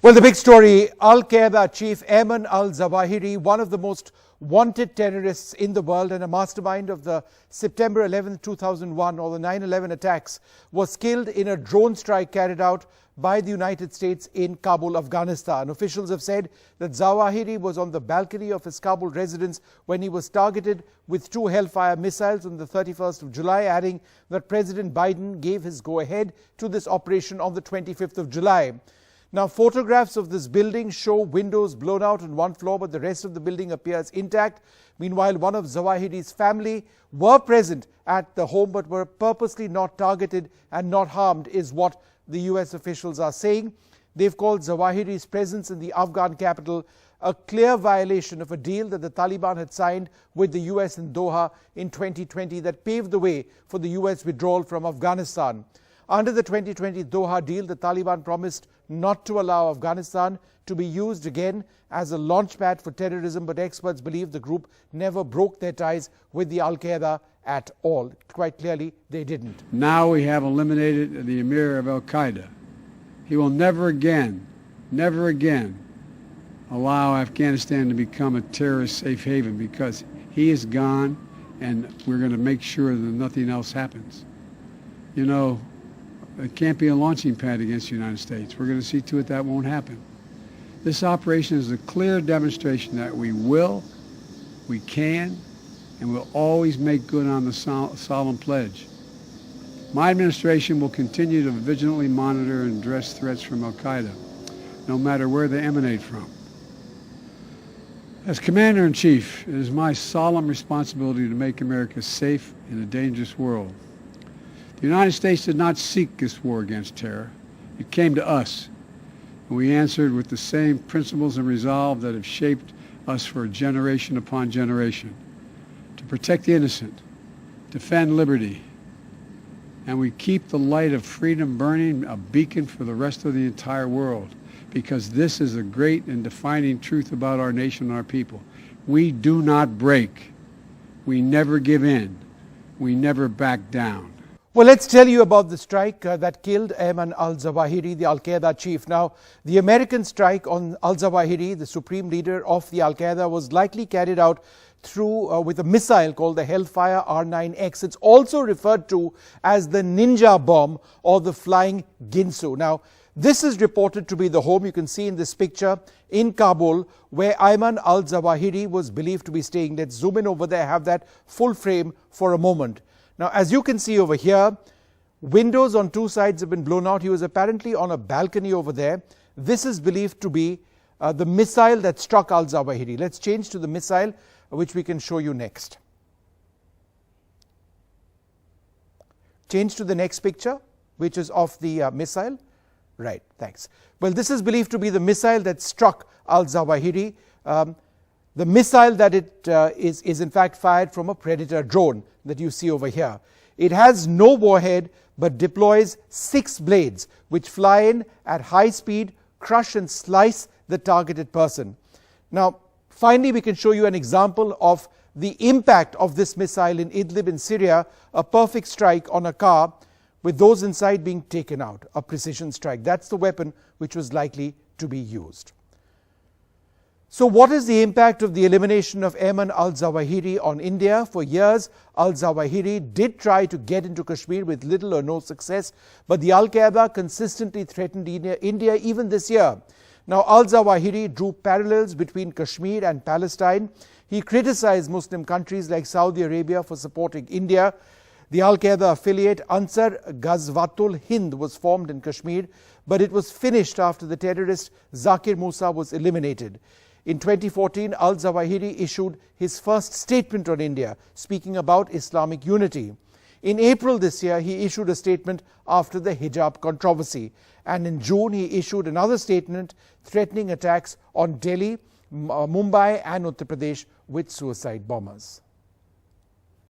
Well, the big story, Al-Qaeda chief Ayman al-Zawahiri, one of the most wanted terrorists in the world and a mastermind of the September 11, 2001 or the 9/11 attacks, was killed in a drone strike carried out by the United States in Kabul, Afghanistan. Officials have said that Zawahiri was on the balcony of his Kabul residence when he was targeted with 2 Hellfire missiles on the 31st of July, adding that President Biden gave his go-ahead to this operation on the 25th of July. Now, photographs of this building show windows blown out on one floor, but the rest of the building appears intact. Meanwhile, one of Zawahiri's family were present at the home but were purposely not targeted and not harmed, is what the US officials are saying. They've called Zawahiri's presence in the Afghan capital a clear violation of a deal that the Taliban had signed with the US in Doha in 2020 that paved the way for the US withdrawal from Afghanistan. Under the 2020 Doha deal, the Taliban promised not to allow Afghanistan to be used again as a launchpad for terrorism, but experts believe the group never broke their ties with the Al-Qaeda at all. Quite clearly, they didn't. Now we have eliminated the Emir of Al-Qaeda. He will never again allow Afghanistan to become a terrorist safe haven, because he is gone, and we're going to make sure that nothing else happens. You know, it can't be a launching pad against the United States. We're going to see to it that won't happen. This operation is a clear demonstration that we will, we can, and will always make good on the solemn pledge. My administration will continue to vigilantly monitor and address threats from Al-Qaeda, no matter where they emanate from. As Commander-in-Chief, it is my solemn responsibility to make America safe in a dangerous world. The United States did not seek this war against terror. It came to us, and we answered with the same principles and resolve that have shaped us for generation upon generation: to protect the innocent, defend liberty, and we keep the light of freedom burning, a beacon for the rest of the entire world, because this is a great and defining truth about our nation and our people. We do not break. We never give in. We never back down. Well, let's tell you about the strike that killed Ayman al-Zawahiri, the Al-Qaeda chief. Now, the American strike on al-Zawahiri, the supreme leader of the Al-Qaeda, was likely carried out through with a missile called the Hellfire R9X. It's also referred to as the ninja bomb or the flying Ginsu. Now, this is reported to be the home, you can see in this picture, in Kabul, where Ayman al-Zawahiri was believed to be staying. Let's zoom in over there, have that full frame for a moment. Now, as you can see over here, windows on 2 sides have been blown out. He was apparently on a balcony over there. This is believed to be the missile that struck al-Zawahiri. Let's change to the missile, which we can show you next. Change to the next picture, which is of the missile. Right, thanks. Well, this is believed to be the missile that struck al-Zawahiri. The missile that is in fact fired from a Predator drone that you see over here. It has no warhead but deploys 6 blades which fly in at high speed, crush and slice the targeted person. Now, finally, we can show you an example of the impact of this missile in Idlib in Syria, a perfect strike on a car with those inside being taken out, a precision strike. That's the weapon which was likely to be used. So what is the impact of the elimination of Ayman al-Zawahiri on India? For years, al-Zawahiri did try to get into Kashmir with little or no success, but the Al-Qaeda consistently threatened India even this year. Now, al-Zawahiri drew parallels between Kashmir and Palestine. He criticized Muslim countries like Saudi Arabia for supporting India. The Al-Qaeda affiliate Ansar Ghazwatul Hind was formed in Kashmir, but it was finished after the terrorist Zakir Musa was eliminated. In 2014, al-Zawahiri issued his first statement on India, speaking about Islamic unity. In April this year, he issued a statement after the hijab controversy. And in June, he issued another statement threatening attacks on Delhi, Mumbai and Uttar Pradesh with suicide bombers.